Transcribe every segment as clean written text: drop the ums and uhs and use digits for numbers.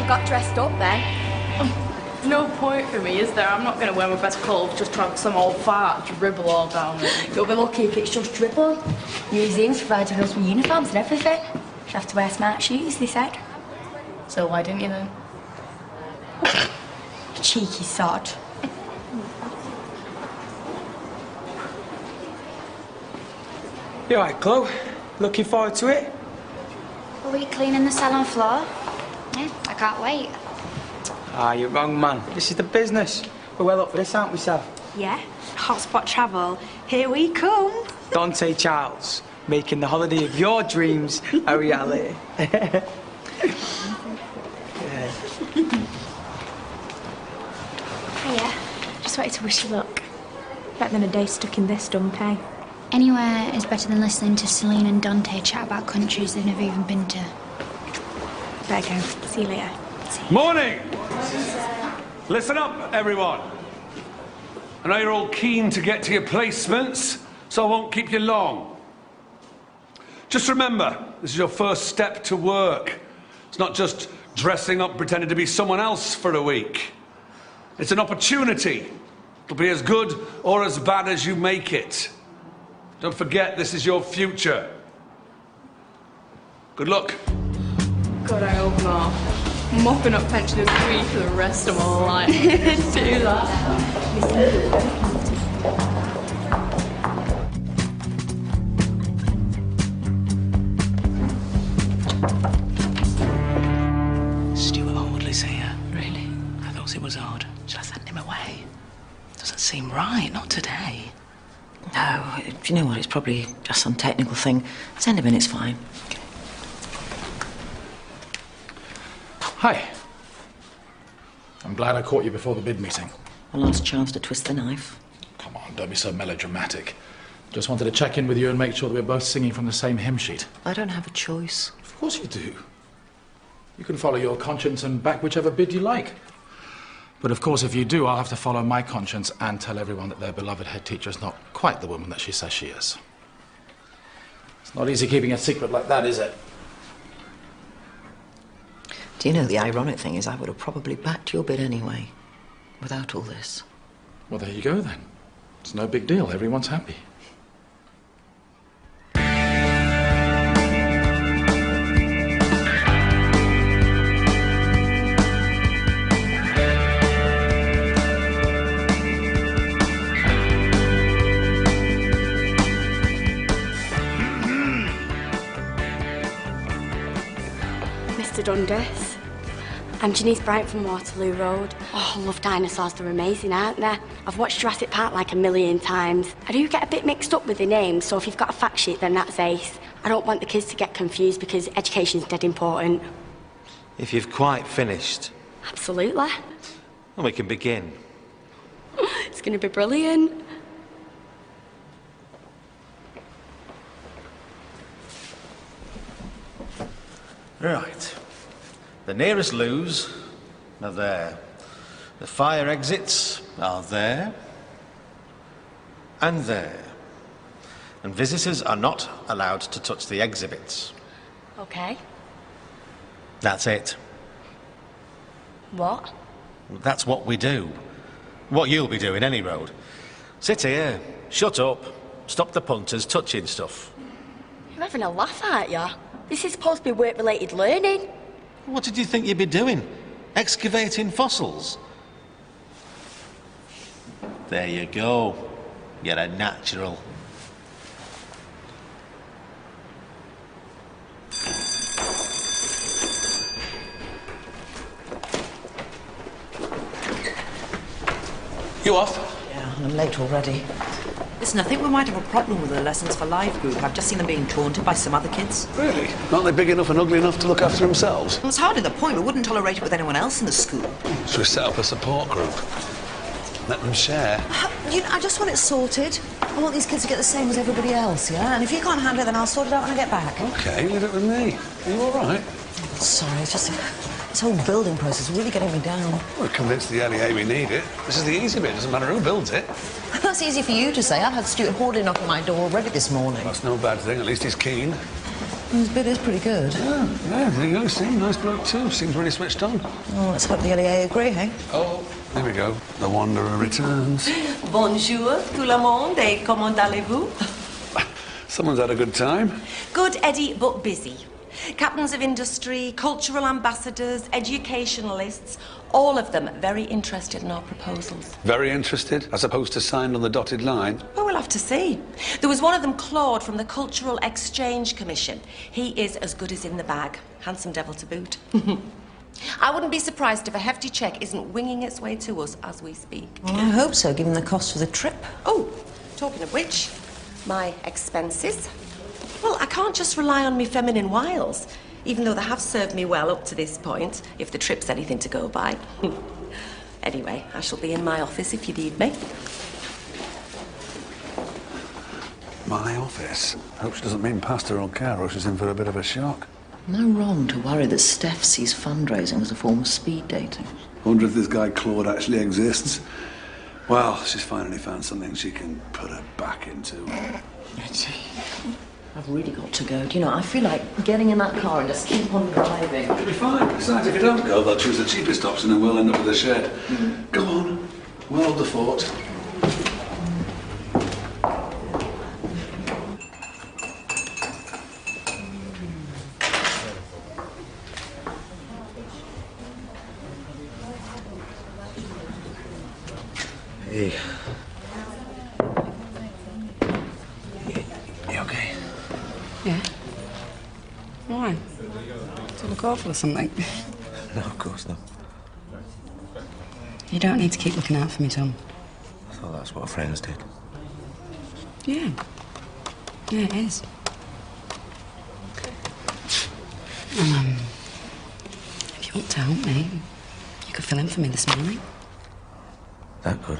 got dressed up then. No point for me, is there? I'm not going to wear my best clothes just to have some old fart dribble all down it. You'll be lucky if it's just dribble. Museums provided us with uniforms and everything. You have to wear smart shoes, they said. So why didn't you then? Cheeky sod. You all right, Chloe? Looking forward to it? Are we cleaning the salon floor? Yeah, I can't wait. Ah, you're wrong, man. This is the business. We're well up for this, aren't we, Sav? Yeah, hotspot travel. Here we come. Dante Charles, making the holiday of your dreams a reality. Yeah. Hiya. Just wanted to wish you luck. Better than a day stuck in this dump, eh? Anywhere is better than listening to Celine and Dante chat about countries they've never even been to. Better go. See you later. Morning! Listen up, everyone. I know you're all keen to get to your placements, so I won't keep you long. Just remember, this is your first step to work. It's not just dressing up pretending to be someone else for a week. It's an opportunity. It'll be as good or as bad as you make it. Don't forget, this is your future. Good luck. God, I hope not. Mopping up pensioners' grief for the rest of my life. Do that. Stuart Audley's here. Really? I thought it was odd. Should I send him away? Doesn't seem right, not today. No, do you know what? It's probably just some technical thing. Send him in, it's fine. Okay. Hi. I'm glad I caught you before the bid meeting. A last chance to twist the knife. Come on, don't be so melodramatic. Just wanted to check in with you and make sure that we're both singing from the same hymn sheet. I don't have a choice. Of course you do. You can follow your conscience and back whichever bid you like. But of course, if you do, I'll have to follow my conscience and tell everyone that their beloved head teacher is not quite the woman that she says she is. It's not easy keeping a secret like that, is it? Do you know, the ironic thing is I would have probably backed your bid anyway, without all this. Well, there you go then. It's no big deal. Everyone's happy. Mr. Dundas. I'm Janice Bryant from Waterloo Road. Oh, I love dinosaurs, they're amazing, aren't they? I've watched Jurassic Park like 1,000,000 times. I do get a bit mixed up with the names, so if you've got a fact sheet, then that's ace. I don't want the kids to get confused because education's dead important. If you've quite finished, Absolutely. well, we can begin. It's going to be brilliant. Right. The nearest loos are there. The fire exits are there and there. And visitors are not allowed to touch the exhibits. Okay. That's it. What? That's what we do. What you'll be doing any road. Sit here, shut up, stop the punters touching stuff. You're having a laugh, aren't you? This is supposed to be work-related learning. What did you think you'd be doing? Excavating fossils? There you go. You're a natural. You off? Yeah, and I'm late already. Listen, I think we might have a problem with the Lessons for Life group. I've just seen them being taunted by some other kids. Really? Aren't they big enough and ugly enough to look after themselves? Well, it's hardly the point. We wouldn't tolerate it with anyone else in the school. So we set up a support group. Let them share. You know, I just want it sorted. I want these kids to get the same as everybody else, yeah? And if you can't handle it, then I'll sort it out when I get back. Okay, leave it with me. Are you all right? Sorry, it's just this whole building process is really getting me down. We're convinced the LEA we need it. This is the easy bit. Doesn't matter who builds it. That's easy for you to say. I've had Stuart Hording knocking my door already this morning. That's no bad thing. At least he's keen. His bid is pretty good. Yeah, there you go. See, nice bloke too. Seems really switched on. Oh, let's hope the LEA agree, hey? Oh, there we go. The Wanderer returns. Bonjour, tout le monde, et comment allez-vous? Someone's had a good time. Good, Eddie, but busy. Captains of industry, cultural ambassadors, educationalists, all of them very interested in our proposals. Very interested, as opposed to signed on the dotted line. Well, we'll have to see. There was one of them, Claude, from the Cultural Exchange Commission. He is as good as in the bag. Handsome devil to boot. I wouldn't be surprised if a hefty cheque isn't winging its way to us as we speak. Well, I hope so, given the cost of the trip. Oh, talking of which, my expenses. Well, I can't just rely on me feminine wiles, even though they have served me well up to this point, if the trip's anything to go by. Anyway, I shall be in my office if you need me. My office? Hope she doesn't mean pastoral care or she's in for a bit of a shock. No wrong to worry that Steph sees fundraising as a form of speed dating. Wonder if this guy Claude actually exists. Well, she's finally found something she can put her back into. I've really got to go. Do you know, I feel like getting in that car and just keep on driving. It'll be fine. Besides, if you don't go, they'll choose the cheapest option and we'll end up with a shed. Go on. We'll hold the fort. Hey. You okay? Yeah. Why? To look awful or something? No, of course not. You don't need to keep looking out for me, Tom. I thought that's what friends did. Yeah. Yeah, it is. If you want to help me, you could fill in for me this morning. That good?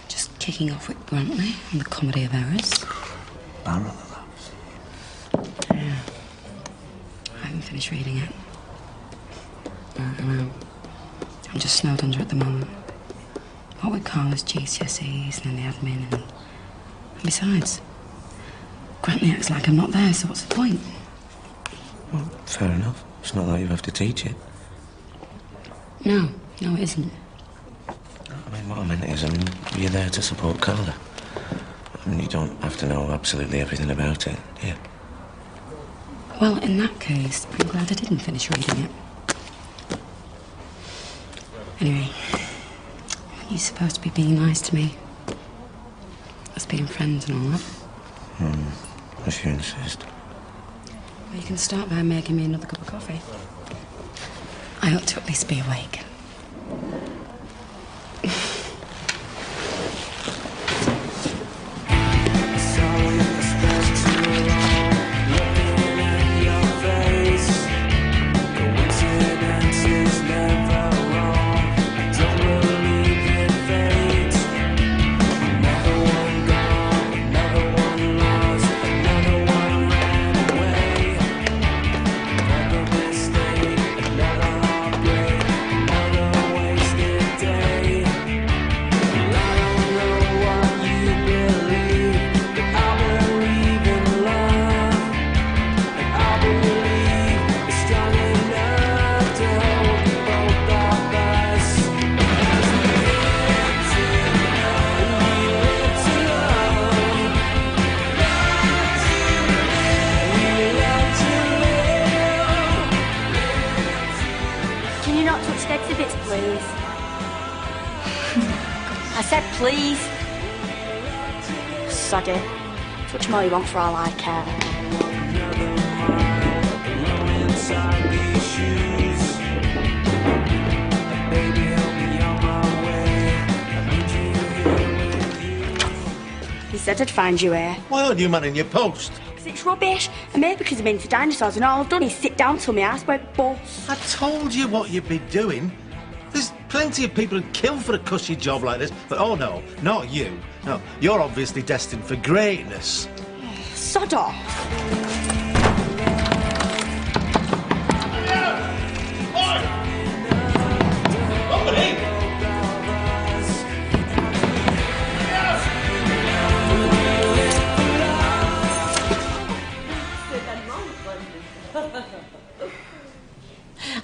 Just kicking off with Grantley and the Comedy of Errors. Barrel of Yeah. I haven't finished reading it. I know. I'm just snowed under at the moment. What with Carla's GCSEs and then the admin and besides, Grantley acts like I'm not there, so what's the point? Well, fair enough. It's not like you have to teach it. No, it isn't. I mean, what I meant is, you're there to support Carla. You don't have to know absolutely everything about it, do you? Well, in that case, I'm glad I didn't finish reading it. Anyway, you're supposed to be being nice to me. Us being friends and all that. If you insist. Well, you can start by making me another cup of coffee. I ought to at least be awake. Can you not touch the exhibits, please? I said please. Soddy. Touch them all you want for all I care. He said I'd find you here. Why aren't you manning your post? Because it's rubbish. And maybe because I'm into dinosaurs and all I've done is sit down till my ass went bust. I told you what you'd be doing. There's plenty of people who'd kill for a cushy job like this, but oh no, not you. No, you're obviously destined for greatness. Sod off.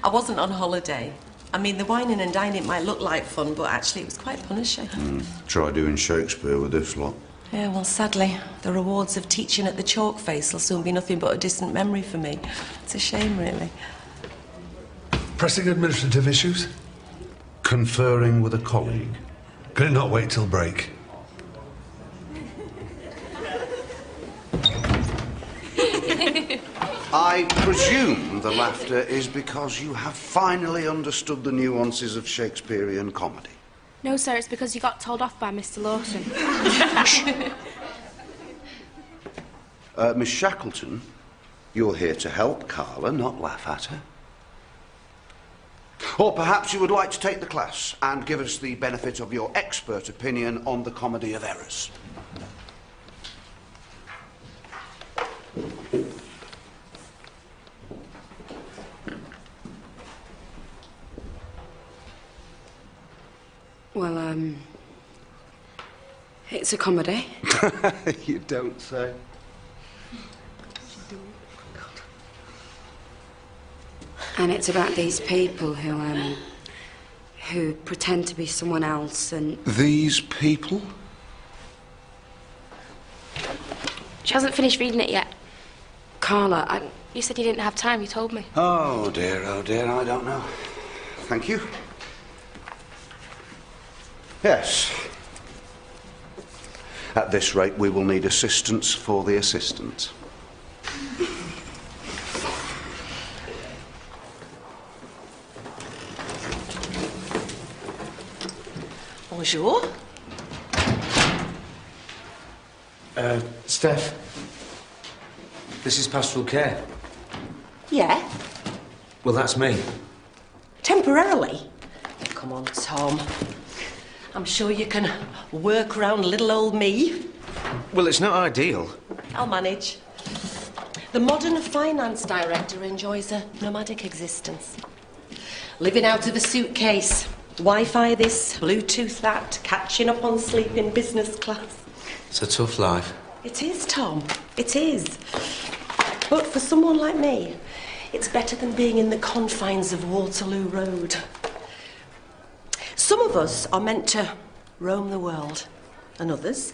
I wasn't on holiday. I mean, the wining and dining might look like fun, but actually it was quite punishing. Try doing Shakespeare with this lot. Yeah, well, sadly, the rewards of teaching at the chalk face will soon be nothing but a distant memory for me. It's a shame, really. Pressing administrative issues? Conferring with a colleague. Can it not wait till break? I presume the laughter is because you have finally understood the nuances of Shakespearean comedy. No, sir, it's because you got told off by Mr. Lawson. Miss Shackleton, you're here to help Carla, not laugh at her. Or perhaps you would like to take the class and give us the benefit of your expert opinion on the comedy of errors. Well, it's a comedy. You don't say. And it's about these people who pretend to be someone else and... These people? She hasn't finished reading it yet. Carla, You said you didn't have time, you told me. Oh dear, I don't know. Thank you. Yes. At this rate, we will need assistance for the assistant. Bonjour. Steph. This is pastoral care. Yeah? Well, that's me. Temporarily? Come on, Tom. I'm sure you can work around little old me. Well, it's not ideal. I'll manage. The modern finance director enjoys a nomadic existence. Living out of a suitcase. Wi-Fi this, Bluetooth that, catching up on sleep in business class. It's a tough life. It is, Tom. It is. But for someone like me, it's better than being in the confines of Waterloo Road. Some of us are meant to roam the world, and others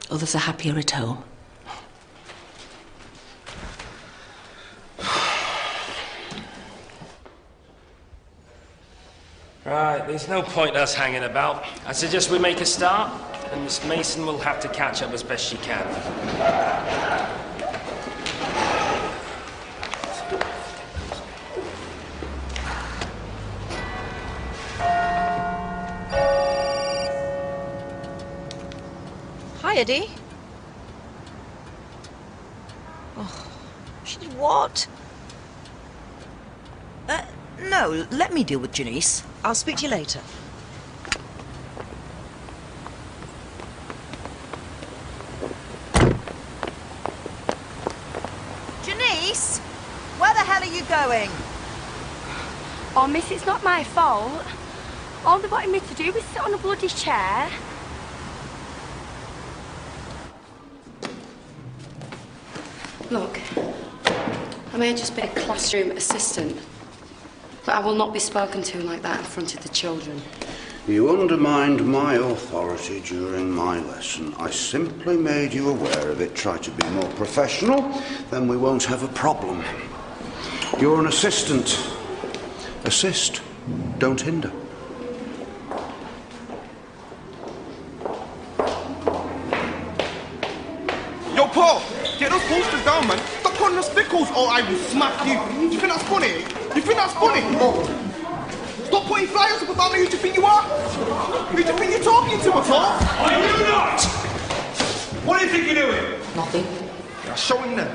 are happier at home. Right, there's no point us hanging about. I suggest we make a start, and Miss Mason will have to catch up as best she can. Hi, Eddie. Oh, she did what? No, let me deal with Janice. I'll speak to you later. Janice, where the hell are you going? Oh, miss, it's not my fault. All they wanted me to do was sit on a bloody chair. Look, I may have just been a classroom assistant, but I will not be spoken to like that in front of the children. You undermined my authority during my lesson. I simply made you aware of it. Try to be more professional, then we won't have a problem. You're an assistant. Assist, don't hinder. Yo, Paul, get those posters down, man. Stop putting the stickles or I will smack you. Do you think that's funny? You think that's funny? Stop putting flyers up about me. Who do you think you are? Who do you think you're talking to, at all? Are you not? What do you think you're doing? Nothing. You're showing them.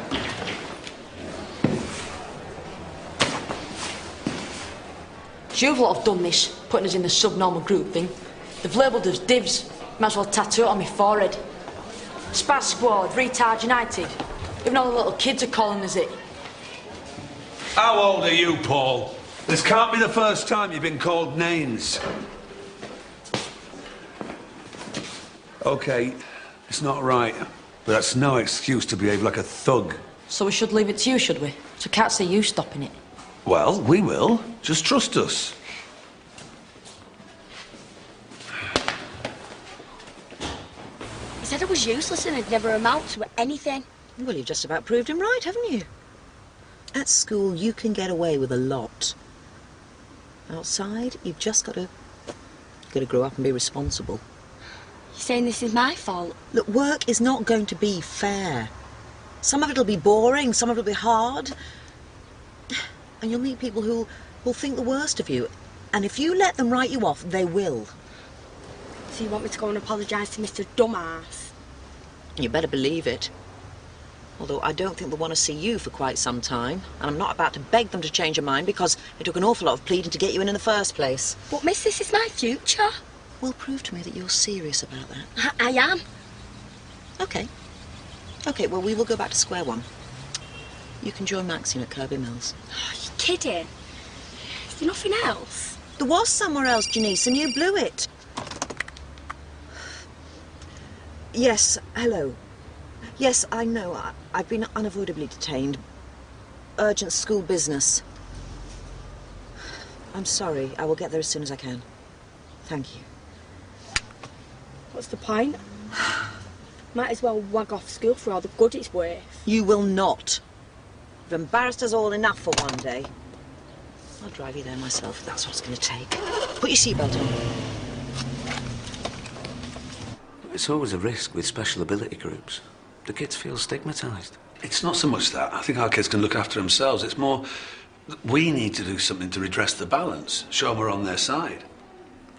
You lot have done this, putting us in the subnormal group thing. They've labelled us divs. Might as well tattoo it on my forehead. Spaz Squad, Retard United. Even all the little kids are calling us it. How old are you, Paul? This can't be the first time you've been called names. OK, it's not right, but that's no excuse to behave like a thug. So we should leave it to you, should we? So I can't see you stopping it. Well, we will. Just trust us. He said I was useless and I'd never amount to anything. Well, you've just about proved him right, haven't you? At school, you can get away with a lot. Outside, you've just got to grow up and be responsible. You're saying this is my fault? Look, work is not going to be fair. Some of it'll be boring, some of it'll be hard. And you'll meet people who'll think the worst of you. And if you let them write you off, they will. So you want me to go and apologise to Mr. Dumbass? You better believe it. Although I don't think they'll want to see you for quite some time. And I'm not about to beg them to change your mind because it took an awful lot of pleading to get you in the first place. But miss, this is my future. Well, prove to me that you're serious about that. I am. OK. OK, well, we will go back to square one. You can join Maxine at Kirby Mills. Oh, you're kidding. Is there nothing else? There was somewhere else, Janice, and you blew it. Yes, hello. Yes, I know. I've been unavoidably detained. Urgent school business. I'm sorry. I will get there as soon as I can. Thank you. What's the point? Might as well wag off school for all the good it's worth. You will not. You've embarrassed us all enough for one day. I'll drive you there myself if that's what it's going to take. Put your seatbelt on. It's always a risk with special ability groups. The kids feel stigmatised. It's not so much that. I think our kids can look after themselves. It's more that we need to do something to redress the balance. Show them we're on their side.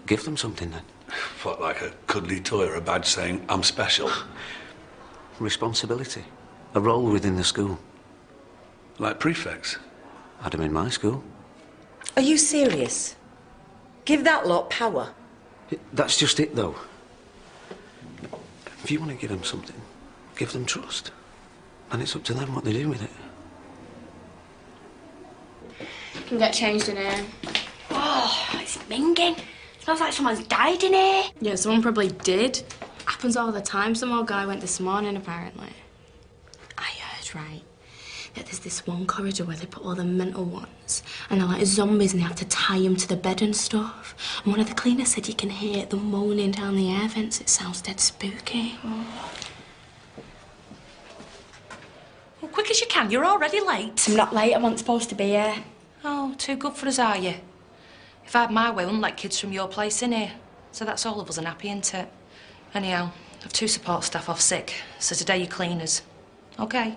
Give them something, then. What, like a cuddly toy or a badge saying, I'm special? Responsibility. A role within the school. Like prefects? Had them in my school. Are you serious? Give that lot power. That's just it, though. If you want to give them something, give them trust. And it's up to them what they do with it. You can get changed in here. Oh, it's minging. Smells like someone's died in here. Yeah, someone probably did. Happens all the time. Some old guy went this morning, apparently. I heard, right, that there's this one corridor where they put all the mental ones, and they're like zombies, and they have to tie them to the bed and stuff. And one of the cleaners said you can hear them moaning down the air vents. It sounds dead spooky. Well, quick as you can. You're already late. I'm not late. I wasn't supposed to be here. Oh, too good for us, are you? If I had my way, I wouldn't let kids from your place in here. So that's all of us unhappy, isn't it? Anyhow, I've 2 support staff off sick, so today you're cleaners. OK?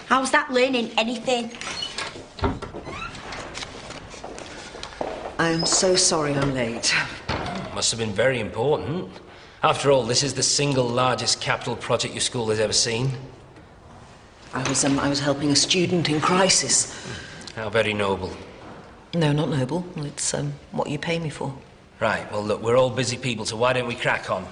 How's that learning anything? I am so sorry I'm late. Must have been very important. After all, this is the single largest capital project your school has ever seen. I was helping a student in crisis. How very noble. No, not noble. Well, it's what you pay me for. Right, well, look, we're all busy people, so why don't we crack on?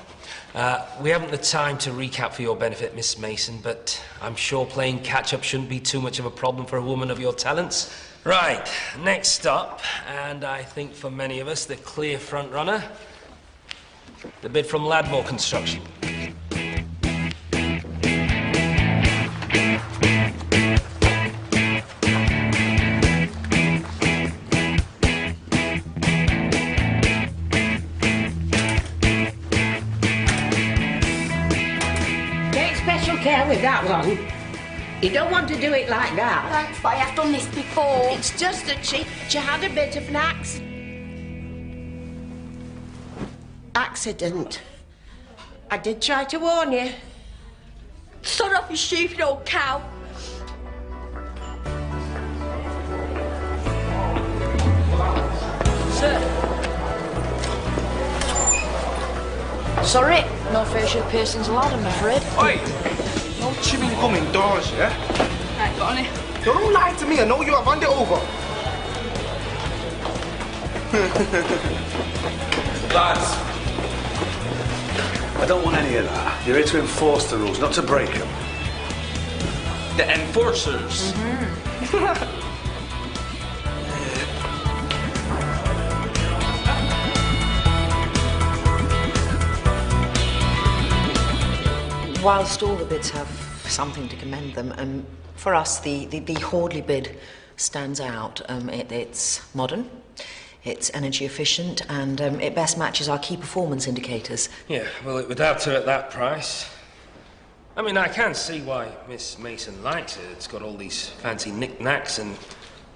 We haven't the time to recap for your benefit, Miss Mason, but I'm sure playing catch-up shouldn't be too much of a problem for a woman of your talents. Right, next stop, and I think for many of us, the clear front-runner, the bid from Ladmore Construction. Care with that one. You don't want to do it like that. Thanks, but I have done this before. It's just that she had a bit of an accident. I did try to warn you. Sod off, you stupid old cow. Sir. Sorry, no facial piercings allowed, I'm afraid. Oi! No chewing gum indoors, yeah? Right, got on it. Don't lie to me, I know you have hand it over. Lads, I don't want any of that. You're here to enforce the rules, not to break them. The enforcers. Whilst all the bids have something to commend them. For us, the Hordley bid stands out. It's modern, it's energy efficient, and it best matches our key performance indicators. Yeah, well, it would have to at that price. I mean, I can see why Miss Mason likes it. It's got all these fancy knick-knacks and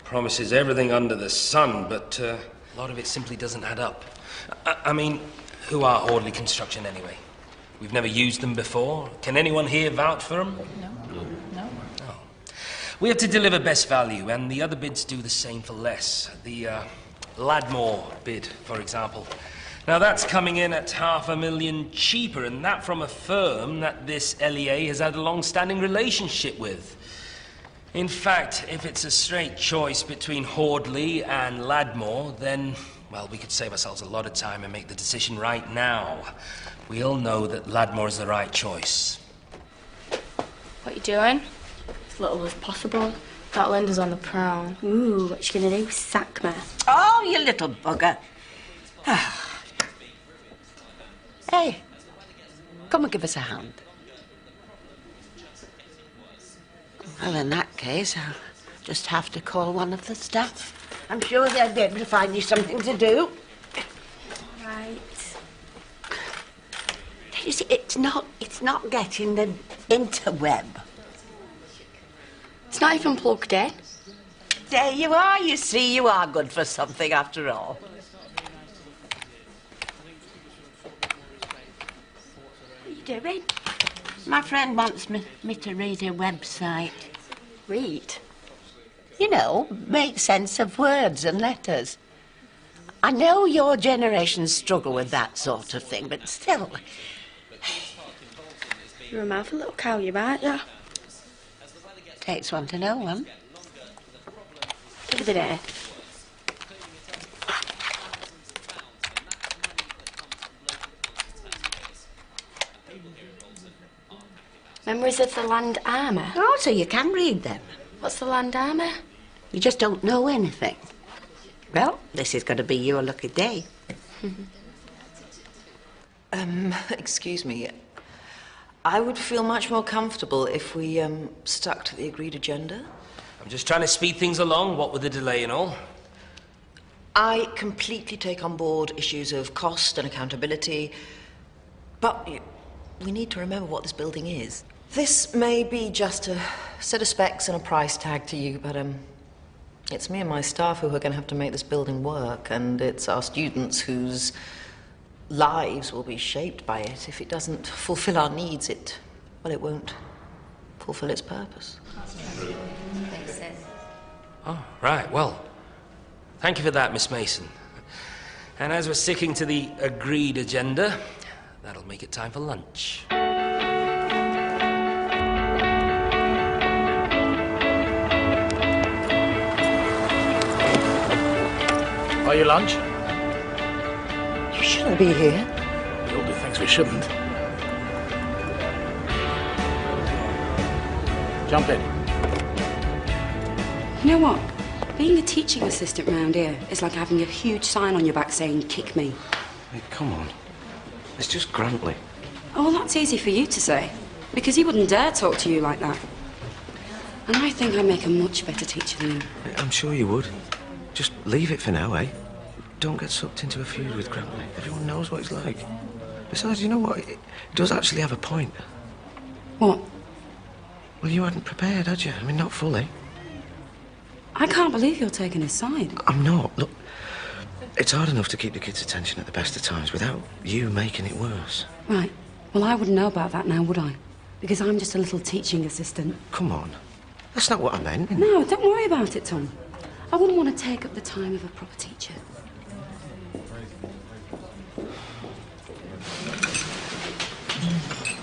promises everything under the sun, but a lot of it simply doesn't add up. I mean, who are Hordley Construction anyway? We've never used them before. Can anyone here vouch for them? No. Oh. We have to deliver best value, and the other bids do the same for less. The Ladmore bid, for example. Now, that's coming in at $500,000 cheaper, and that from a firm that this LEA has had a long-standing relationship with. In fact, if it's a straight choice between Hordley and Ladmore, then, well, we could save ourselves a lot of time and make the decision right now. We all know that Ladmore is the right choice. What you doing? As little as possible. That Linda's on the prowl. Ooh, what you gonna do? Sack me? Oh, you little bugger. Hey, come and give us a hand. Well, in that case, I'll just have to call one of the staff. I'm sure they'll be able to find you something to do. Right. You see, it's not getting the interweb. It's not even plugged in. There you are, you see, you are good for something after all. What are you doing? My friend wants me to read her website. Read? You know, make sense of words and letters. I know your generations struggle with that sort of thing, but still. You're a mouth a little cow, you aren't you? Takes one to know one. Give it here. Memories of the Land Armour. Oh, so you can read them. What's the Land Armour? You just don't know anything. Well, this is going to be your lucky day. Excuse me. I would feel much more comfortable if we stuck to the agreed agenda. I'm just trying to speed things along, what with the delay and all. I completely take on board issues of cost and accountability, but we need to remember what this building is. This may be just a set of specs and a price tag to you, but it's me and my staff who are going to have to make this building work, and it's our students whose lives will be shaped by it. If it doesn't fulfill our needs, it won't fulfill its purpose. Oh, right, well, thank you for that, Miss Mason. And as we're sticking to the agreed agenda, that'll make it time for lunch. Are you lunch? You shouldn't be here. We all do things we shouldn't. Jump in. You know what? Being a teaching assistant round here is like having a huge sign on your back saying, kick me. Hey, come on. It's just Grantley. Oh, well, that's easy for you to say, because he wouldn't dare talk to you like that. And I think I make a much better teacher than you. I'm sure you would. Just leave it for now, eh? Don't get sucked into a feud with Grantley. Everyone knows what he's like. Besides, you know what? It does actually have a point. What? Well, you hadn't prepared, had you? I mean, not fully. I can't believe you're taking his side. I'm not. Look, it's hard enough to keep the kids' attention at the best of times without you making it worse. Right. Well, I wouldn't know about that now, would I? Because I'm just a little teaching assistant. Come on. That's not what I meant. No, don't worry about it, Tom. I wouldn't want to take up the time of a proper teacher.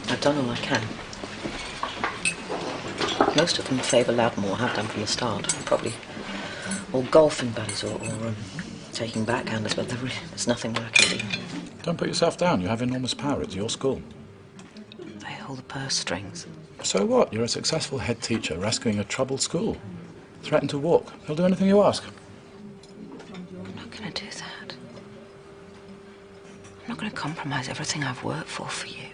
I've done all I can. Most of them favour Ladmore, have done from the start. Probably all golfing buddies or taking backhanders, but there's nothing more I can do. Don't put yourself down. You have enormous power. It's your school. They hold the purse strings. So what? You're a successful head teacher rescuing a troubled school. Threaten to walk. He'll do anything you ask. I'm not going to do that. I'm not going to compromise everything I've worked for you.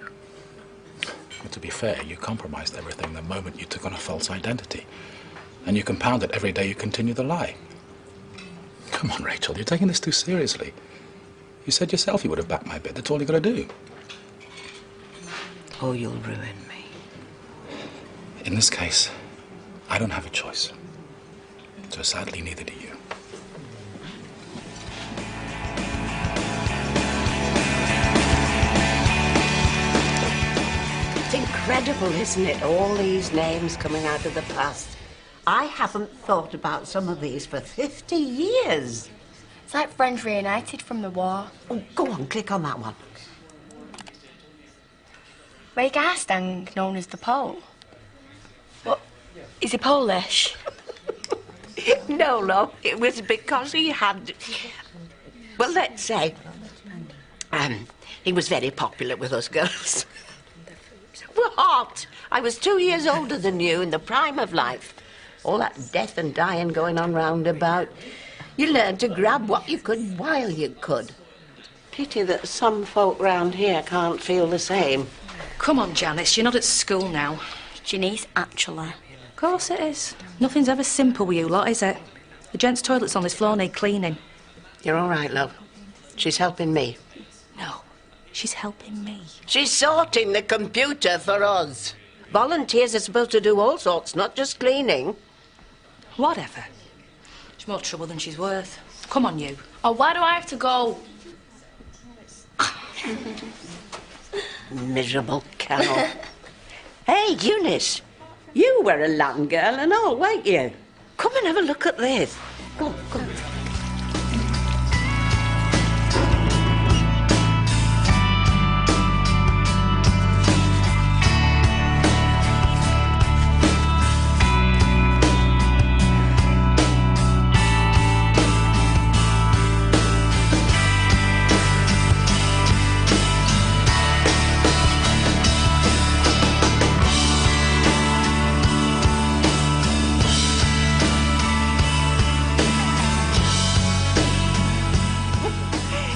But to be fair, you compromised everything the moment you took on a false identity. And you compound it every day you continue the lie. Come on, Rachel, you're taking this too seriously. You said yourself you would have backed my bid. That's all you got to do. Oh, you'll ruin me. In this case, I don't have a choice. So sadly, neither do you. It's incredible, isn't it? All these names coming out of the past. I haven't thought about some of these for 50 years. It's like friends reunited from the war. Oh, go on, click on that one. Regarstang, known as the Pole. What? Is he Polish? No, love, it was because he had... Well, let's say... he was very popular with us girls. What? I was 2 years older than you in the prime of life. All that death and dying going on round about. You learned to grab what you could while you could. Pity that some folk round here can't feel the same. Come on, Janice, you're not at school now. Janice, actually. Of course it is. Nothing's ever simple with you lot, is it? The gents' toilets on this floor need cleaning. You're all right, love. She's helping me. No, she's helping me. She's sorting the computer for us. Volunteers are supposed to do all sorts, not just cleaning. Whatever. She's more trouble than she's worth. Come on, you. Oh, why do I have to go? Miserable cow. Hey, Eunice, you were a land girl and all, weren't you? Come and have a look at this. Come on.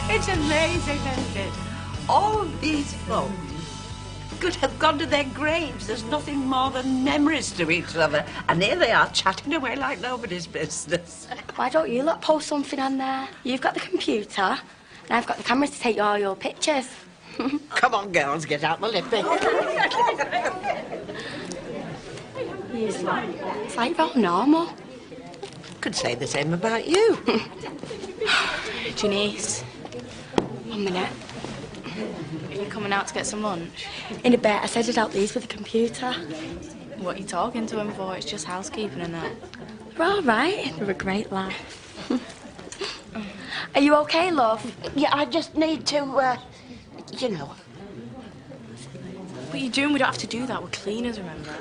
It's amazing, isn't it? All these folk could have gone to their graves as nothing more than memories to each other. And here they are, chatting away like nobody's business. Why don't you lot post something on there? You've got the computer, and I've got the camera to take all your pictures. Come on, girls, get out my lippy. It's like you're all normal. Could say the same about you. Janice, 1 minute. are you coming out to get some lunch? In a bit, I said I'd help these with the computer. What are you talking to him for? It's just housekeeping and that. They're all right. They're a great laugh. Are you okay, love? Yeah, I just need to, you know. What are you doing? We don't have to do that. We're cleaners, remember?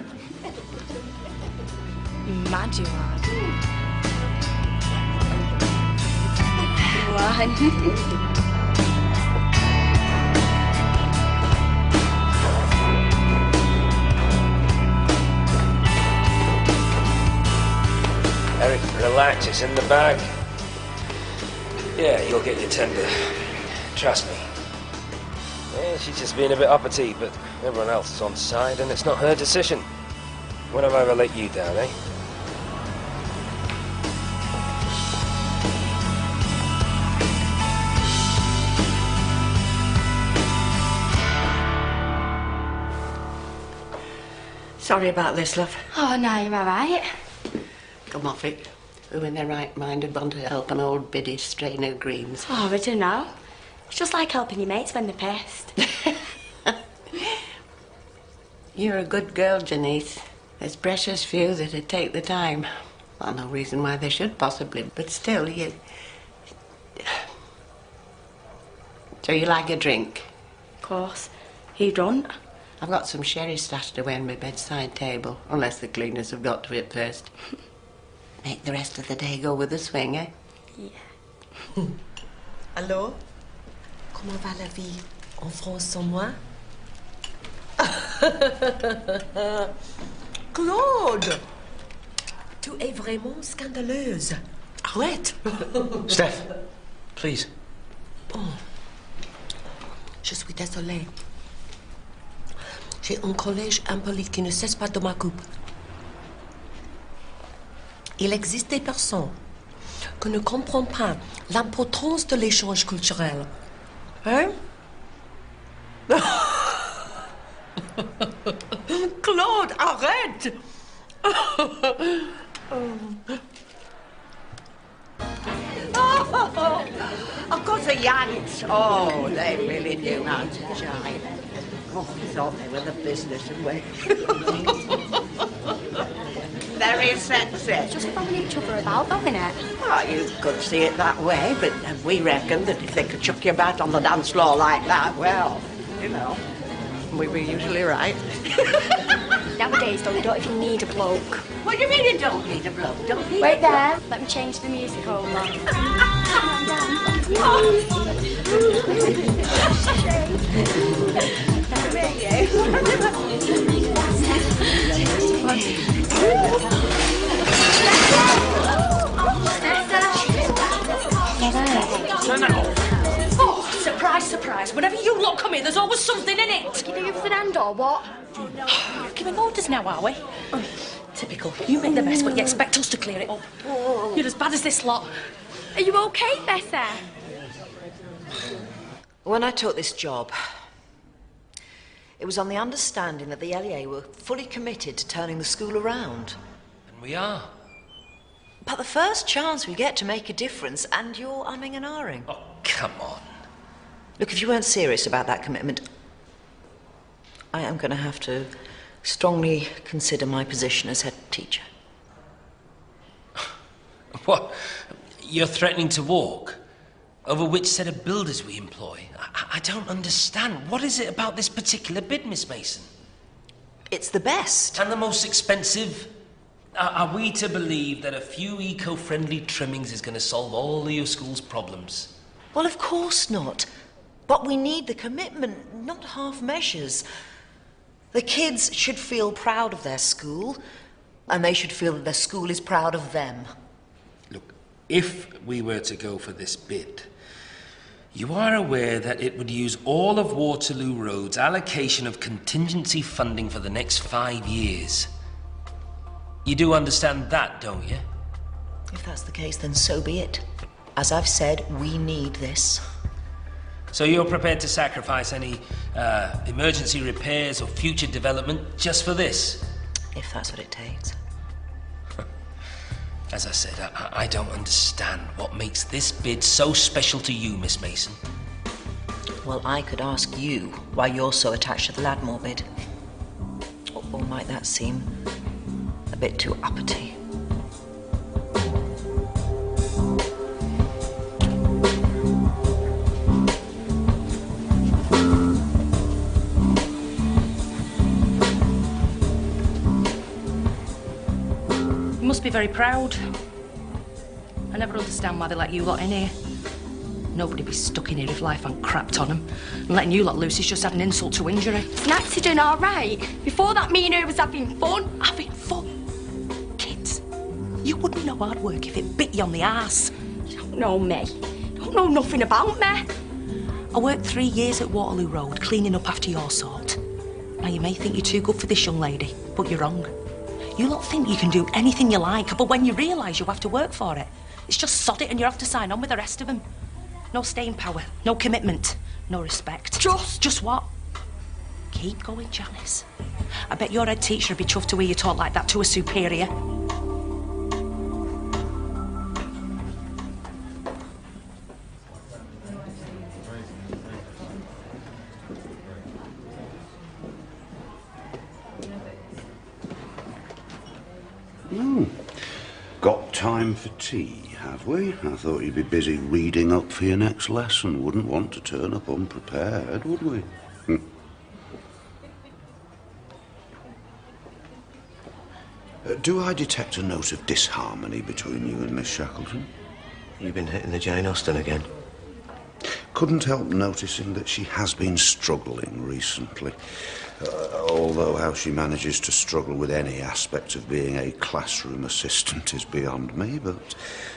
You mad you are. One. Eric, relax, it's in the bag. Yeah, you'll get your tender. Trust me. Yeah, she's just being a bit uppity, but everyone else is on side, and it's not her decision. When have I ever let you down, eh? Sorry about this, love. Oh, no, you're all right. Come off it. Who in their right mind would want to help an old biddy strain her greens? Oh, I don't know. It's just like helping your mates when they're pissed. You're a good girl, Janice. There's precious few that'd take the time. Well, no reason why they should, possibly, but still, you... So you like a drink? Of course. You don't? I've got some sherry stashed away on my bedside table, unless the cleaners have got to it first. Make the rest of the day go with the swing, eh? Yeah. Alors, comment va la vie en France sans moi? Claude, tu es vraiment scandaleuse. Arrête. Steph, please. Oh, je suis désolée. J'ai un collège impoli qui ne cesse pas de ma coupe. Il existe des personnes qui ne comprennent pas l'importance de l'échange culturel. Hein? Claude, arrête! Of course the Yanks. Oh, they really knew how to jive. Oh, I thought they were the businessmen. Very sexy. Just throwing each other about, though, innit? Well, you could see it that way, but we reckon that if they could chuck you about on the dance floor like that, well, you know, we were usually right. Nowadays, though, you don't even need a bloke. What do you mean you don't need a bloke? Don't need Wait a there. Let me change the music over. Oh, surprise, surprise. Whenever you lot come here, there's always something in it. You do Fernando, what? Giving orders now, are we? Typical. You make the mess, but you expect us to clear it up. You're as bad as this lot. Are you okay, Bessa? When I took this job, it was on the understanding that the LEA were fully committed to turning the school around. And we are. But the first chance we get to make a difference, and you're umming and ahhing. Oh, come on. Look, if you weren't serious about that commitment, I am going to have to strongly consider my position as head teacher. What? You're threatening to walk? Over which set of builders we employ? I don't understand. What is it about this particular bid, Miss Mason? It's the best. And the most expensive? Are we to believe that a few eco-friendly trimmings is going to solve all of your school's problems? Well, of course not. But we need the commitment, not half measures. The kids should feel proud of their school, and they should feel that their school is proud of them. Look, if we were to go for this bid, you are aware that it would use all of Waterloo Road's allocation of contingency funding for the next 5 years. You do understand that, don't you? If that's the case, then so be it. As I've said, we need this. So you're prepared to sacrifice any emergency repairs or future development just for this? If that's what it takes. As I said, I don't understand what makes this bid so special to you, Miss Mason. Well, I could ask you why you're so attached to the Ladmore bid. Or might that seem a bit too uppity? You must be very proud. I never understand why they let you lot in here. Nobody'd be stuck in here if life hadn't crapped on them. And letting you lot loose is just adding insult to injury. It's an accident, all right. Before that, me and her was having fun. Having fun? Kids, you wouldn't know hard work if it bit you on the arse. You don't know me. You don't know nothing about me. I worked 3 years at Waterloo Road, cleaning up after your sort. Now, you may think you're too good for this young lady, but you're wrong. You lot think you can do anything you like, but when you realise you have to work for it, it's just sod it and you have to sign on with the rest of them. No staying power, no commitment, no respect. Just what? Keep going, Janice. I bet your head teacher would be chuffed to hear you talk like that to a superior. Got time for tea, have we? I thought you'd be busy reading up for your next lesson. Wouldn't want to turn up unprepared, would we? Do I detect a note of disharmony between you and Miss Shackleton? You've been hitting the Jane Austen again. Couldn't help noticing that she has been struggling recently. Although how she manages to struggle with any aspect of being a classroom assistant is beyond me, but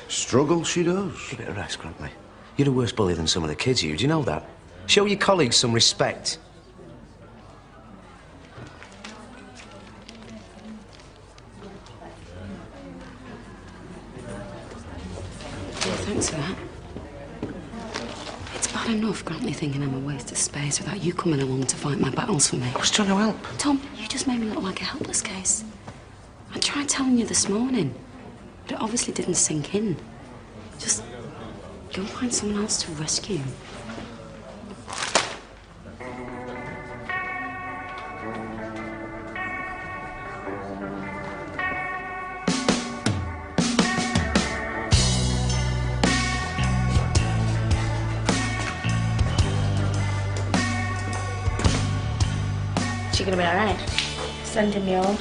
struggle she does. Give it a rest, Grantley. You're a worse bully than some of the kids here, do you know that? Show your colleagues some respect. into that. It's bad enough Grantley thinking I'm a waste of space without you coming along to fight my battles for me. I was trying to help. Tom, you just made me look like a helpless case. I tried telling you this morning, but it obviously didn't sink in. Just go find someone else to rescue. She gonna be alright? Sending me home.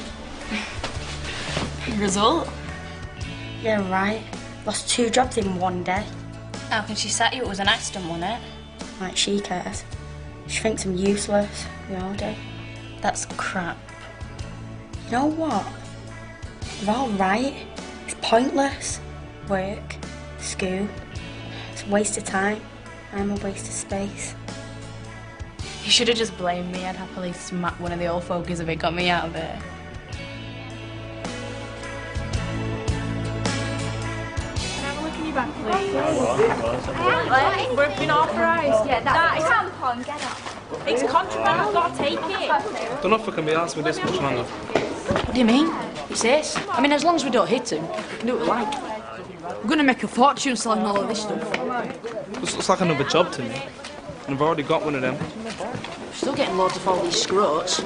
Result? Yeah, right. Lost 2 jobs in one day. How can she sat you? It was an accident, wasn't it? Like she cares. She thinks I'm useless. We all do. That's crap. You know what? They're all right. It's pointless. Work, school. It's a waste of time. I'm a waste of space. You should have just blamed me. I'd happily smack one of the old fogies if it got me out of it. Back, we've been authorised. Yeah, that's tampon, get up. It's contraband, I've got to take it. I don't know if I can be asked with this much longer. What do you mean? It's this. I mean, as long as we don't hit him, we can do what we like. We're going to make a fortune selling all of this stuff. This looks like another job to me. And I've already got one of them. We're still getting loads of all these scroats.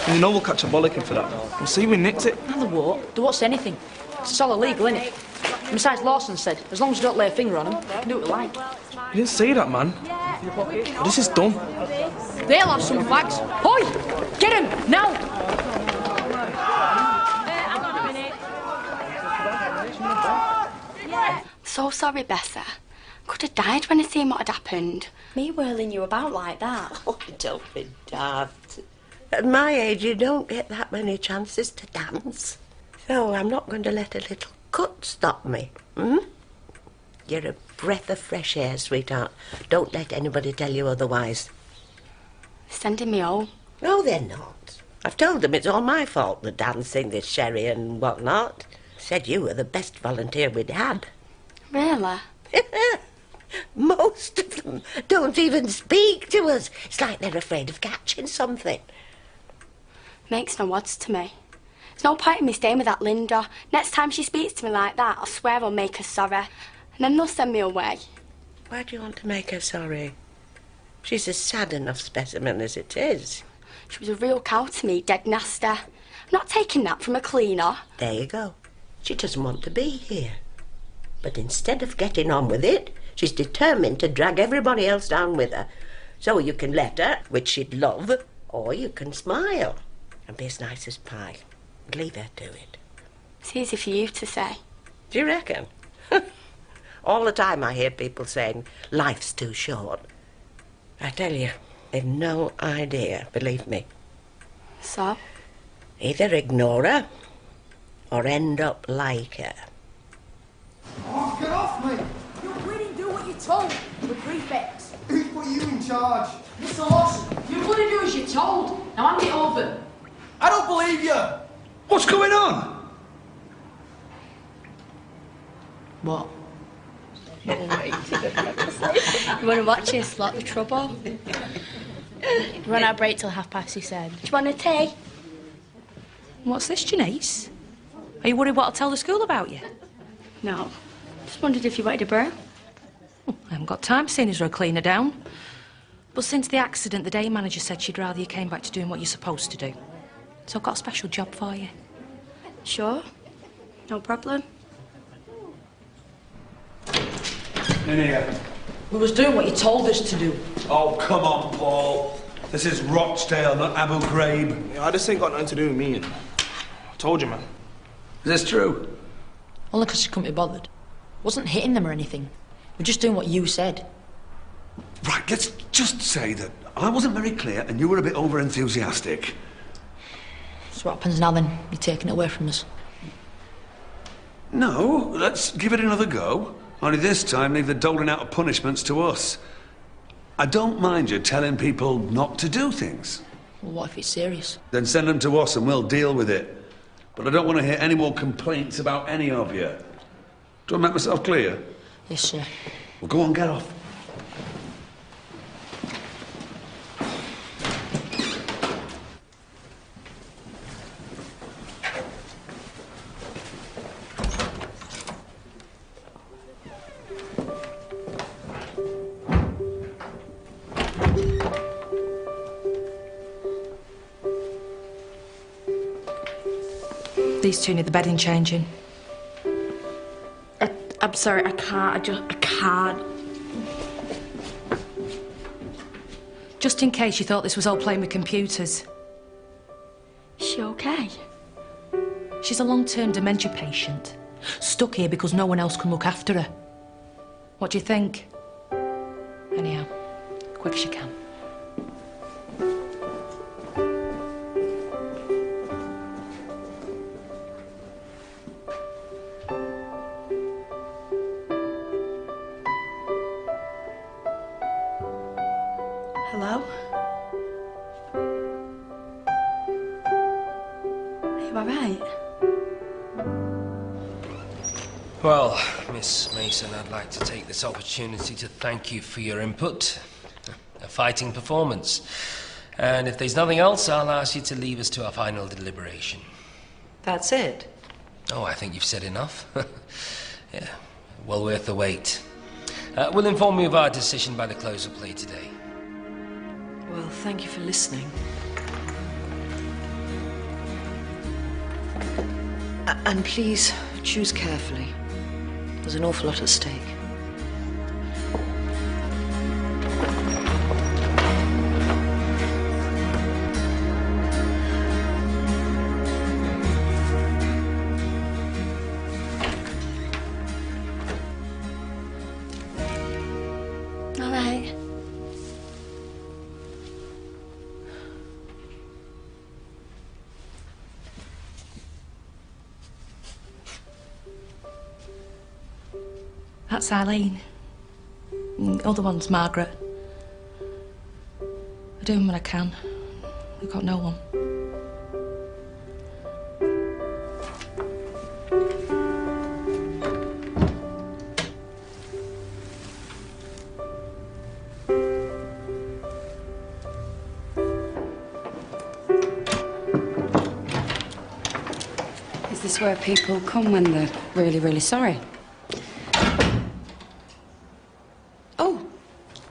And you know we'll catch a bollocking for that. We'll see we nicked it. No, they won't. They won't say anything. It's all illegal, innit? And besides, Lawson said, as long as you don't lay a finger on them, you can do what you like. You didn't say that, man. But this is done. They'll have some flags. Hoi! Get him! Now! So sorry, Bessa. Could have died when I seen what had happened. Me whirling you about like that. Oh, don't be daft. At my age, you don't get that many chances to dance. So I'm not going to let a little cut stop me, You're a breath of fresh air, sweetheart. Don't let anybody tell you otherwise. Sending me home. No, they're not. I've told them it's all my fault, the dancing, the sherry and whatnot. Said you were the best volunteer we'd had. Really? Most of them don't even speak to us. It's like they're afraid of catching something. Makes no odds to me. There's no point in me staying with that Linda. Next time she speaks to me like that, I'll swear I'll make her sorry. And then they'll send me away. Why do you want to make her sorry? She's a sad enough specimen as it is. She was a real cow to me, dead nasty. I'm not taking that from a cleaner. There you go. She doesn't want to be here. But instead of getting on with it, she's determined to drag everybody else down with her. So you can let her, which she'd love, or you can smile and be as nice as pie. Leave her to it. It's easy for you to say. Do you reckon? All the time I hear people saying, life's too short. I tell you, they've no idea, believe me. So? Either ignore her, or end up like her. Oh, get off me! You really do what you're told. We're prefects. Who's put you in charge? Mr. Lawson, you bloody do as you're told. Now hand it over. I don't believe you! What's going on? What? You want to watch this? Lot of trouble. We're on our break till past, he said. Do you want a tea? What's this, Janice? Are you worried what I'll tell the school about you? No. Just wondered if you wanted a brew. I haven't got time, seeing as we're a cleaner down. But since the accident, the day manager said she'd rather you came back to doing what you're supposed to do. So I've got a special job for you. Sure. No problem. In here. We was doing what you told us to do. Oh, come on, Paul. This is Rochdale, not Abu Ghraib. Yeah, I just ain't got nothing to do with me. I told you, man. Is this true? Only because you couldn't be bothered. Wasn't hitting them or anything. We're just doing what you said. Right, let's just say that I wasn't very clear and you were a bit over-enthusiastic. So what happens now, then? You're taking it away from us. No, let's give it another go. Only this time leave the doling out of punishments to us. I don't mind you telling people not to do things. Well, what if it's serious? Then send them to us and we'll deal with it. But I don't want to hear any more complaints about any of you. Do I make myself clear? Is she? Well, go on, get off. These two need the bedding changing. I'm sorry, I can't. I can't. Just in case you thought this was all playing with computers. Is she okay? She's a long-term dementia patient. Stuck here because no one else can look after her. What do you think? Anyhow, quick as you can. Hello? Are you alright? Well, Miss Mason, I'd like to take this opportunity to thank you for your input. A fighting performance. And if there's nothing else, I'll ask you to leave us to our final deliberation. That's it? Oh, I think you've said enough. Yeah, well worth the wait. We'll inform you of our decision by the close of play today. Well, thank you for listening. And please, choose carefully. There's an awful lot at stake. All right. That's Eileen. And the other one's Margaret. I do when I can. I've got no one. Is this where people come when they're really, really sorry? Oh,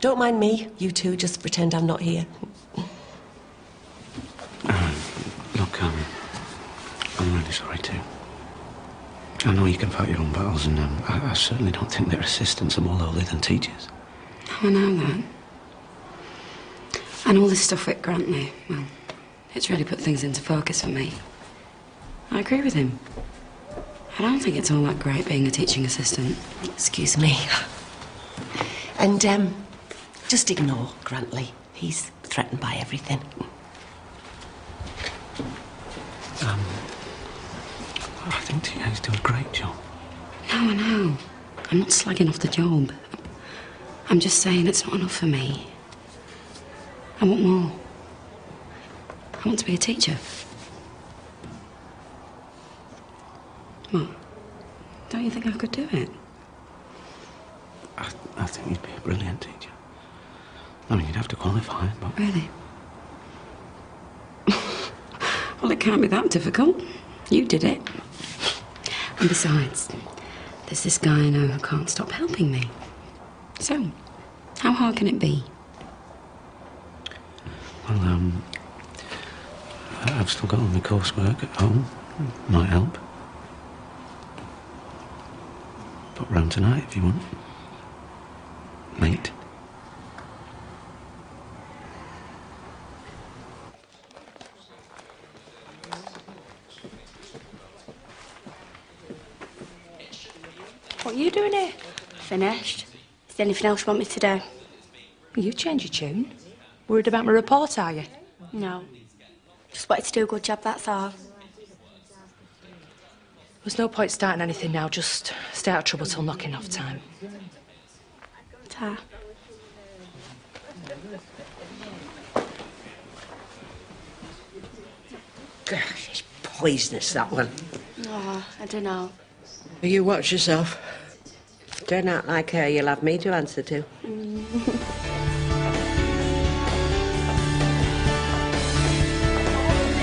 don't mind me. You two just pretend I'm not here. Look, I'm really sorry too. I know you can fight your own battles, and I certainly don't think their assistants are more lowly than teachers. I know that. And all this stuff with Grantley, well, it's really put things into focus for me. I agree with him. I don't think it's all that great being a teaching assistant. Excuse me. And, just ignore Grantley. He's threatened by everything. I think TA's doing a great job. No, I know. I'm not slagging off the job. I'm just saying it's not enough for me. I want more. I want to be a teacher. What? Don't you think I could do it? I think you'd be a brilliant teacher. I mean, you'd have to qualify, but... Really? Well, it can't be that difficult. You did it. And besides, there's this guy I know who can't stop helping me. So, how hard can it be? Well, I've still got all my coursework at home. Might help. Pop round tonight if you want. Mate. What are you doing here? Finished. Is there anything else you want me to do? Well, you changed your tune. Worried about my report, are you? No. Just wanted to do a good job, that's all. There's no point starting anything now. Just stay out of trouble till knocking off time. Ta. Gosh, it's poisonous, that one. Oh, I don't know. You watch yourself. Don't act like her, you'll have me to answer to.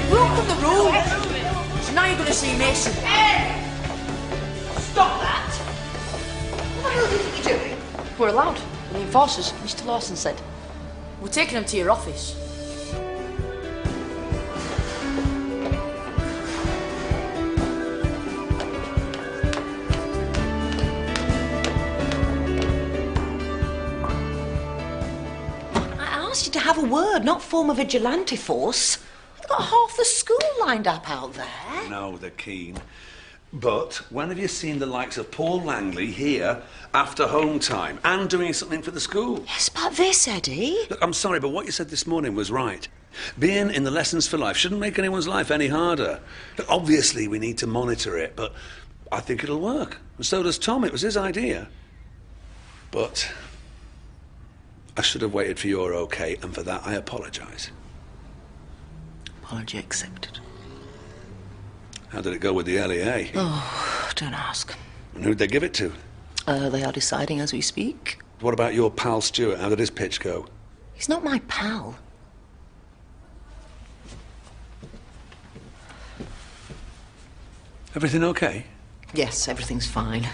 Broke up the room. So now you're going to see Mason. Stop that! What the hell do you think you're doing? We're allowed. The enforcers, Mr. Lawson said. We're taking them to your office. I asked you to have a word, not form a vigilante force. They've got half the school lined up out there. No, they're keen. But when have you seen the likes of Paul Langley here after home time and doing something for the school? Yes, but this, Eddie... Look, I'm sorry, but what you said this morning was right. Being in the Lessons for Life shouldn't make anyone's life any harder. Look, obviously, we need to monitor it, but I think it'll work. And so does Tom. It was his idea. But I should have waited for your okay, and for that I apologise. Apology accepted. How did it go with the LEA? Oh, don't ask. And who'd they give it to? They are deciding as we speak. What about your pal Stuart? How did his pitch go? He's not my pal. Everything okay? Yes, everything's fine.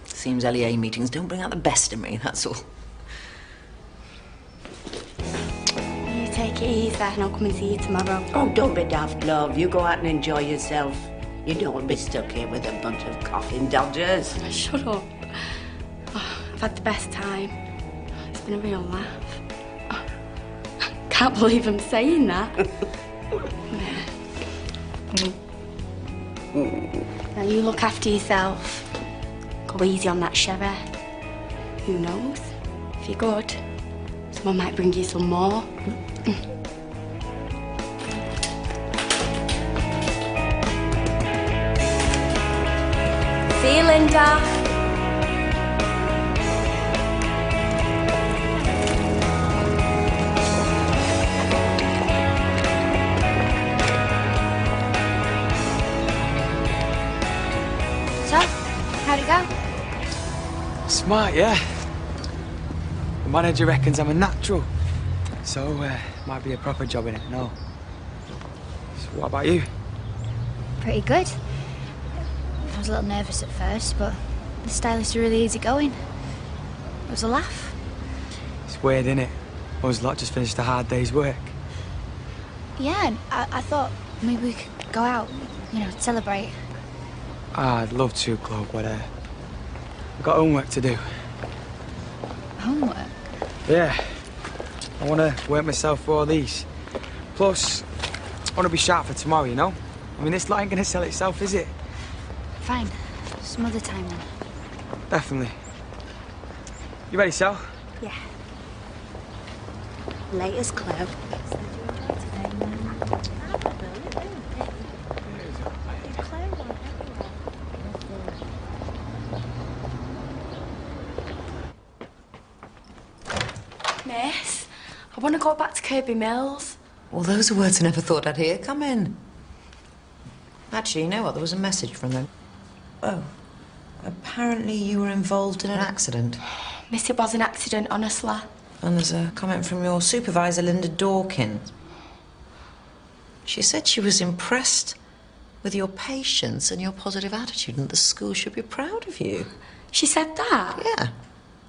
Seems LEA meetings don't bring out the best in me, that's all. You take it easy and I'll come and see you tomorrow. Oh, don't be daft, love. You go out and enjoy yourself. You don't want to be stuck here with a bunch of coughing dodgers. Shut up. Oh, I've had the best time. It's been a real laugh. Oh, I can't believe I'm saying that. Now you look after yourself. Go easy on that sherry. Who knows? If you're good, someone might bring you some more. See you, Linda. So, how'd it go? Smart, yeah. The manager reckons I'm a natural. So, might be a proper job in it, no. So what about you? Pretty good. I was a little nervous at first, but the stylists are really easygoing. It was a laugh. It's weird, innit? Us lot just finished a hard day's work. Yeah, and I thought maybe we could go out, you know, celebrate. I'd love to, Chloe, but I've got homework to do. Homework? Yeah. I want to work myself for all these. Plus, I want to be sharp for tomorrow, you know? I mean, this lot ain't going to sell itself, is it? Fine. Some other time then. Definitely. You ready, Sal? Yeah. Latest club. Miss, I want to go back to Kirby Mills. Well, those are words I never thought I'd hear. Come in. Actually, you know what? There was a message from them. Oh. Apparently you were involved in an accident. Miss, it was an accident, honestly. And there's a comment from your supervisor, Linda Dawkins. She said she was impressed with your patience and your positive attitude and the school should be proud of you. She said that? Yeah.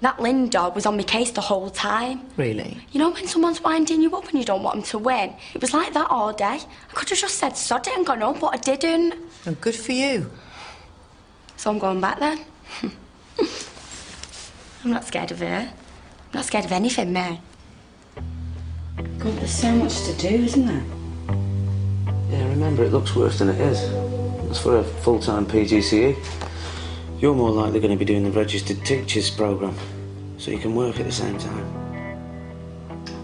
That Linda was on my case the whole time. Really? You know when someone's winding you up and you don't want them to win? It was like that all day. I could have just said sod it and gone home, but I didn't. Oh, good for you. So I'm going back then. I'm not scared of her. I'm not scared of anything, man. God, there's so much to do, isn't there? Yeah, remember, it looks worse than it is. It's for a full-time PGCE. You're more likely going to be doing the registered teachers programme, so you can work at the same time.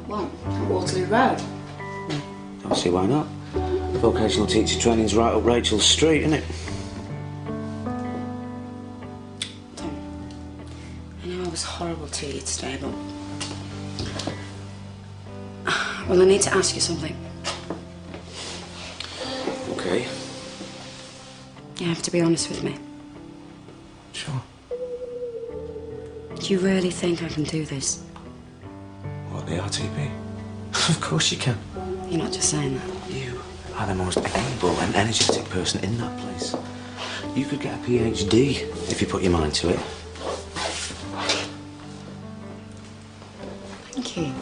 What? At Waterloo Road? I don't see why not. Vocational teacher training's right up Rachel's street, isn't it? Tom, I know I was horrible to you today, but... Well, I need to ask you something. Okay. You have to be honest with me. Sure. Do you really think I can do this? What, the RTP? Of course you can. You're not just saying that. You are the most able and energetic person in that place. You could get a PhD if you put your mind to it. Thank you.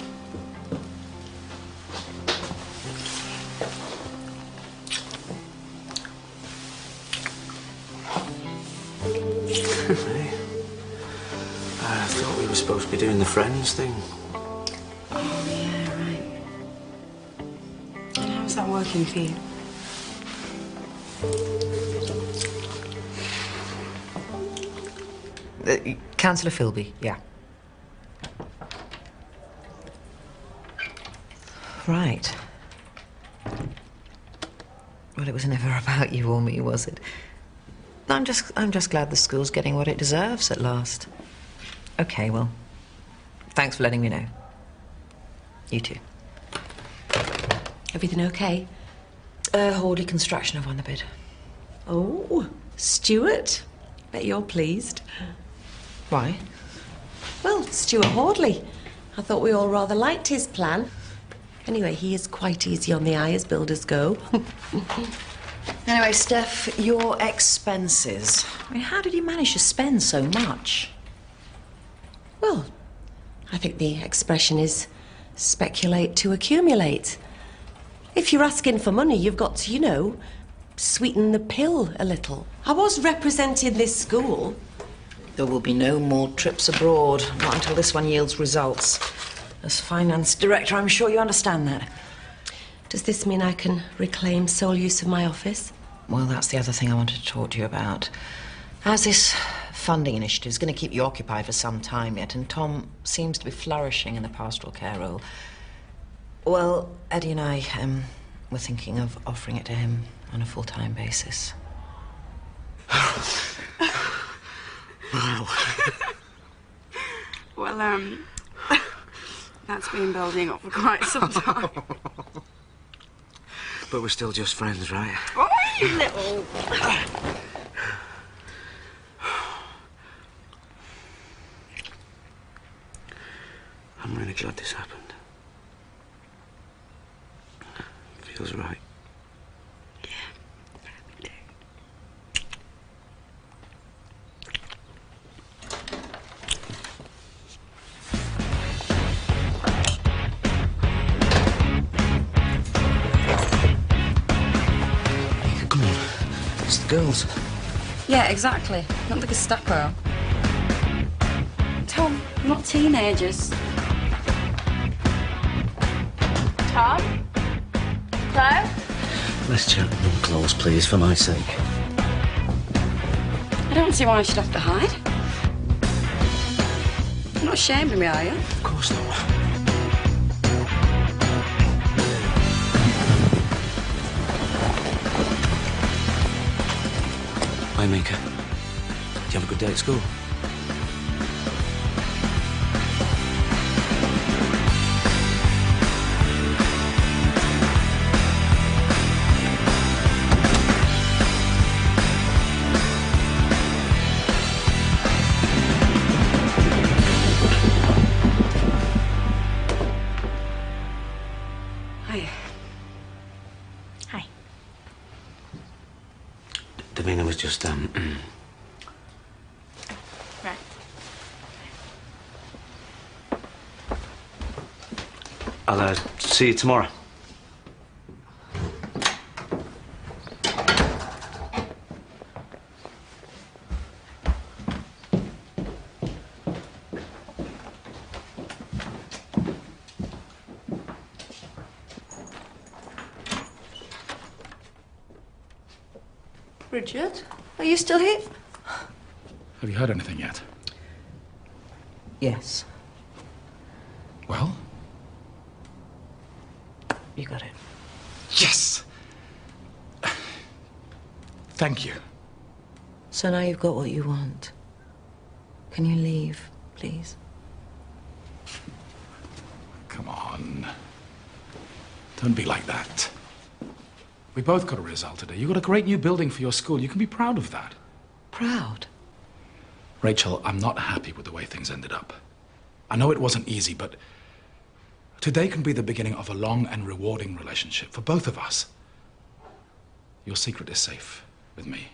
Hey, I thought we were supposed to be doing the Friends thing. Oh, yeah, right. And how's that working for you? Councillor Philby, yeah. Right. Well, it was never about you or me, was it? I'm just glad the school's getting what it deserves at last. Okay, well, thanks for letting me know. You too. Everything okay? Orderly construction of one a bit. Oh, Stuart. Bet you're pleased. Why? Well, Stuart Hordley. I thought we all rather liked his plan. Anyway, he is quite easy on the eye as builders go. Anyway, Steph, your expenses. I mean, how did you manage to spend so much? Well, I think the expression is speculate to accumulate. If you're asking for money, you've got to, you know, sweeten the pill a little. I was representing this school. There will be no more trips abroad, not until this one yields results. As finance director, I'm sure you understand that. Does this mean I can reclaim sole use of my office? Well, that's the other thing I wanted to talk to you about. As this funding initiative is going to keep you occupied for some time yet, and Tom seems to be flourishing in the pastoral care role, well, Eddie and I were thinking of offering it to him on a full-time basis. Wow. Well, that's been building up for quite some time. But we're still just friends, right? Oh, you little... I'm really glad this happened. Feels right. Come on, it's the girls. Yeah, exactly. Not the Gestapo. Tom, not teenagers. Tom? Claire? Let's chat non-close, please, for my sake. I don't see why I should have to hide. You're not ashamed of me, are you? Of course not. Hi, Mika. Did you have a good day at school? Hi. Hi. Davina was just, Right. I'll see you tomorrow. Richard, are you still here? Have you heard anything yet? Yes. Well? You got it. Yes! Thank you. So now you've got what you want. Can you leave, please? Come on. Don't be like that. We both got a result today. You got a great new building for your school. You can be proud of that. Proud? Rachel, I'm not happy with the way things ended up. I know it wasn't easy, but today can be the beginning of a long and rewarding relationship for both of us. Your secret is safe with me.